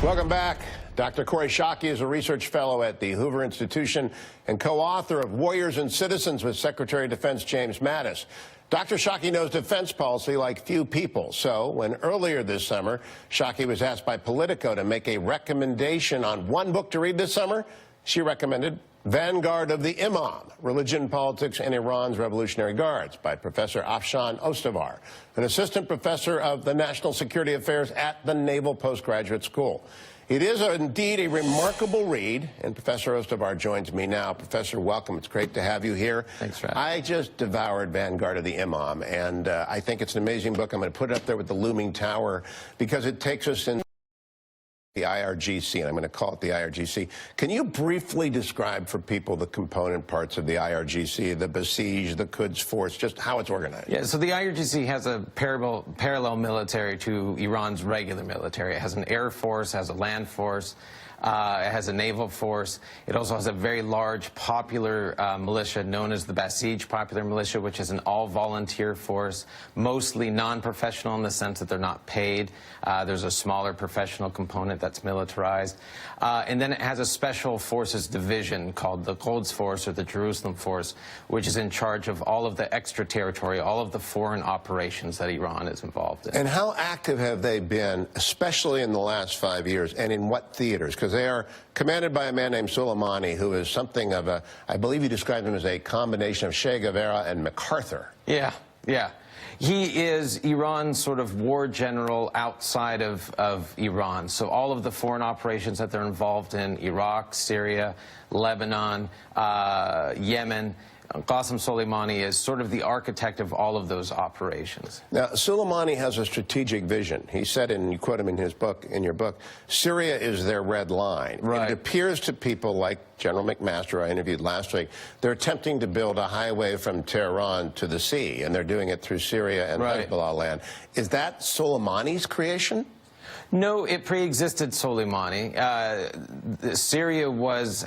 Welcome back. Dr. Kori Schake is a research fellow at the Hoover Institution and co-author of Warriors and Citizens with Secretary of Defense James Mattis. Dr. Schake knows defense policy like few people. So when earlier this summer, Schake was asked by Politico to make a recommendation on one book to read this summer, she recommended Vanguard of the Imam, Religion, Politics, and Iran's Revolutionary Guards by Professor Afshon Ostovar, an assistant professor of the National Security Affairs at the Naval Postgraduate School. It is indeed a remarkable read, and Professor Ostovar joins me now. Professor, welcome. It's great to have you here. Thanks for having me. I just devoured Vanguard of the Imam, and I think it's an amazing book. I'm going to put it up there with the Looming Tower because it takes us in the IRGC, and I'm going to call it the IRGC. Can you briefly describe for people the component parts of the IRGC, the Basij, the Quds Force, just how it's organized? Yeah, so the IRGC has a parallel military to Iran's regular military. It has an air force, has a land force, it has a naval force. It also has a very large popular militia known as the Basij Popular Militia, which is an all-volunteer force, mostly non-professional in the sense that they're not paid. There's a smaller professional component that's militarized. And then it has a special forces division called the Quds Force, or the Jerusalem Force, which is in charge of all of the extraterritorial, all of the foreign operations that Iran is involved in. And how active have they been, especially in the last 5 years, and in what theaters? Because they are commanded by a man named Soleimani, who is something of a, I believe you described him as a combination of Che Guevara and MacArthur. Yeah. He is Iran's sort of war general outside of Iran. So all of the foreign operations that they're involved in, Iraq, Syria, Lebanon, Yemen, Qasem Soleimani is sort of the architect of all of those operations. Now, Soleimani has a strategic vision. He said, and you quote him in his book, Syria is their red line. Right. It appears to people like General McMaster I interviewed last week, they're attempting to build a highway from Tehran to the sea, and they're doing it through Syria and Hezbollah land. Is that Soleimani's creation? No, it pre-existed Soleimani. Syria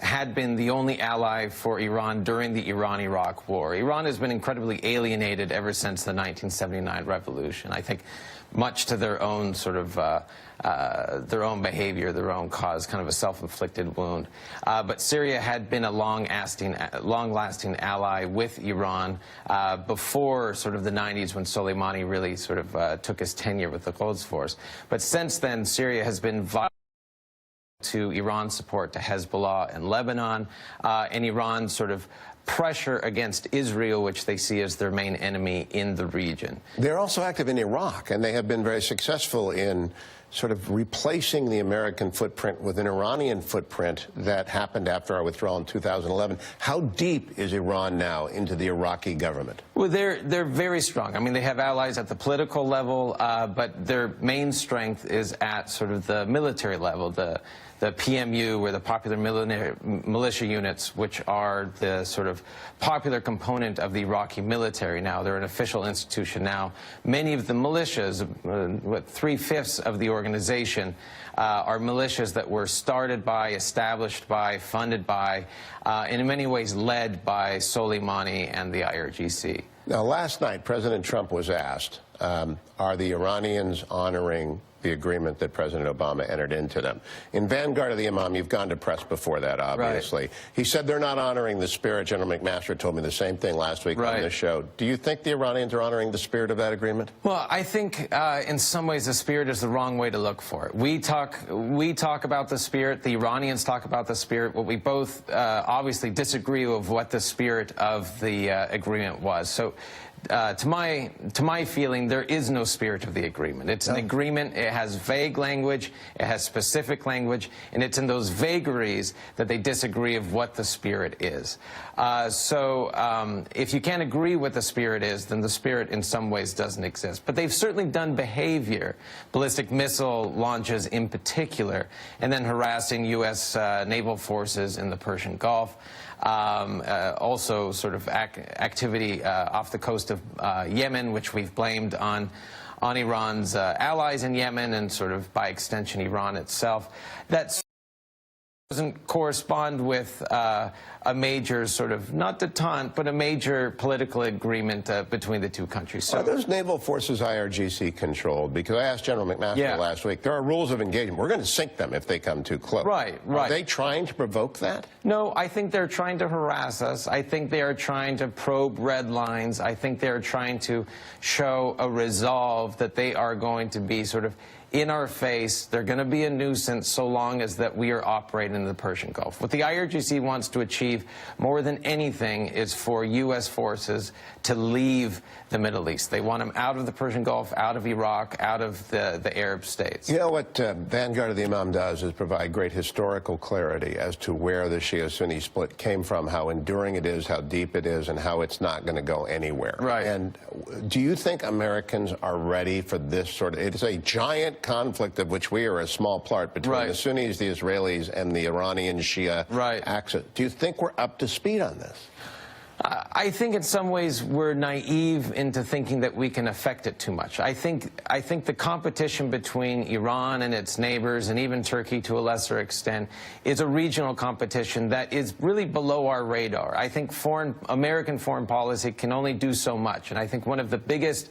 had been the only ally for Iran during the Iran-Iraq War. Iran has been incredibly alienated ever since the 1979 revolution. I think much to their own sort of their own behavior, their own cause, kind of a self-inflicted wound. But Syria had been a long-lasting ally with Iran before sort of the 90s, when Soleimani really sort of took his tenure with the Quds Force. But since then, Syria has been vital to Iran's support to Hezbollah and Lebanon, and Iran's sort of pressure against Israel, which they see as their main enemy in the region. They're also active in Iraq, and they have been very successful in sort of replacing the American footprint with an Iranian footprint that happened after our withdrawal in 2011. How deep is Iran now into the Iraqi government? Well, they're very strong. I mean, they have allies at the political level, but their main strength is at sort of the military level, the PMU, or the Popular Militia Units, which are the sort of popular component of the Iraqi military now. They're an official institution now. Many of the militias, 3/5 of the organization, are militias that were started by, established by, funded by, and in many ways led by Soleimani and the IRGC. Now, last night, President Trump was asked, are the Iranians honoring the agreement that President Obama entered into them? In Vanguard of the Imam, you've gone to press before that, obviously. Right. He said they're not honoring the spirit. General McMaster told me the same thing last week on this show. Do you think the Iranians are honoring the spirit of that agreement? Well, I think in some ways the spirit is the wrong way to look for it. We talk about the spirit. The Iranians talk about the spirit. What we both obviously disagree with what the spirit of the agreement was. So to my feeling, there is no spirit of the agreement. It's an agreement. It has vague language. It has specific language. And it's in those vagaries that they disagree of what the spirit is. So if you can't agree what the spirit is, then the spirit in some ways doesn't exist. But they've certainly done behavior, ballistic missile launches in particular, and then harassing U.S. naval forces in the Persian Gulf. Also sort of activity off the coast of Yemen, which we've blamed on Iran's allies in Yemen and sort of by extension Iran itself. That's doesn't correspond with a major sort of, not detente, but a major political agreement between the two countries. So, are those naval forces IRGC controlled? Because I asked General McMaster last week, there are rules of engagement. We're going to sink them if they come too close. Right. Are they trying to provoke that? No, I think they're trying to harass us. I think they are trying to probe red lines. I think they're trying to show a resolve that they are going to be sort of in our face. They're going to be a nuisance so long as that we are operating in the Persian Gulf. What the IRGC wants to achieve more than anything is for U.S. forces to leave the Middle East. They want them out of the Persian Gulf, out of Iraq, out of the Arab states. You know what Vanguard of the Imam does is provide great historical clarity as to where the Shia-Sunni split came from, how enduring it is, how deep it is, and how it's not going to go anywhere. Right. And do you think Americans are ready for this sort of, it's a giant conflict of which we are a small part between the Sunnis, the Israelis, and the Iranian Shia axis. Do you think we're up to speed on this? I think in some ways we're naive into thinking that we can affect it too much. I think the competition between Iran and its neighbors, and even Turkey to a lesser extent, is a regional competition that is really below our radar. I think American foreign policy can only do so much, and I think one of the biggest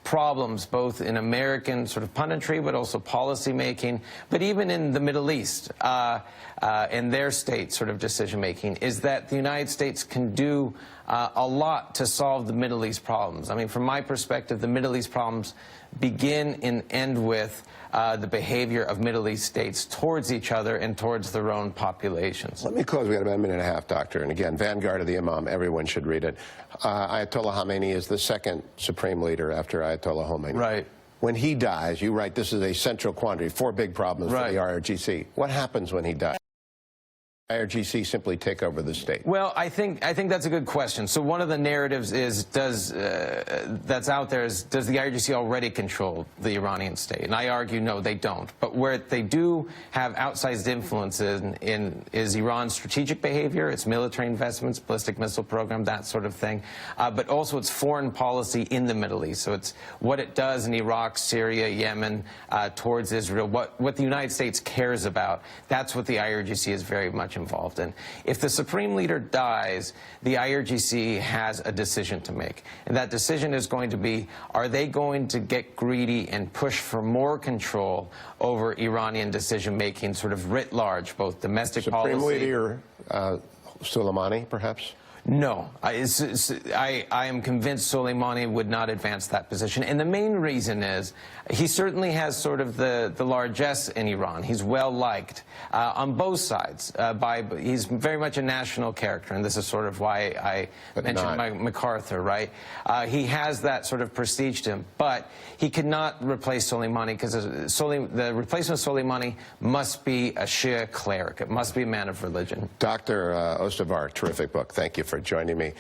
problems, both in American sort of punditry, but also policy making, but even in the Middle East and their state sort of decision making, is that the United States can do a lot to solve the Middle East problems. I mean, from my perspective, the Middle East problems begin and end with the behavior of Middle East states towards each other and towards their own populations. Let me close. We got about a minute and a half, Doctor. And again, Vanguard of the Imam, everyone should read it. Ayatollah Khamenei is the second supreme leader after Ayatollah Khomeini. Right. When he dies, you write, this is a central quandary, 4 big problems for the IRGC. What happens when he dies? IRGC simply take over the state? Well, I think that's a good question. So one of the narratives is that's out there is, does the IRGC already control the Iranian state? And I argue no, they don't. But where they do have outsized influence is Iran's strategic behavior, its military investments, ballistic missile program, that sort of thing, but also its foreign policy in the Middle East. So it's what it does in Iraq, Syria, Yemen, towards Israel, what the United States cares about. That's what the IRGC is very much involved in. If the Supreme Leader dies, the IRGC has a decision to make. And that decision is going to be, are they going to get greedy and push for more control over Iranian decision-making, sort of writ large, both domestic policy... Supreme Leader Soleimani, perhaps? No. I am convinced Soleimani would not advance that position. And the main reason is he certainly has sort of the largesse in Iran. He's well-liked on both sides. He's very much a national character, and this is sort of why I mentioned MacArthur, right? He has that sort of prestige to him. But he could not replace Soleimani because the replacement of Soleimani must be a Shia cleric. It must be a man of religion. Dr. Ostovar, terrific book. Thank you for joining me.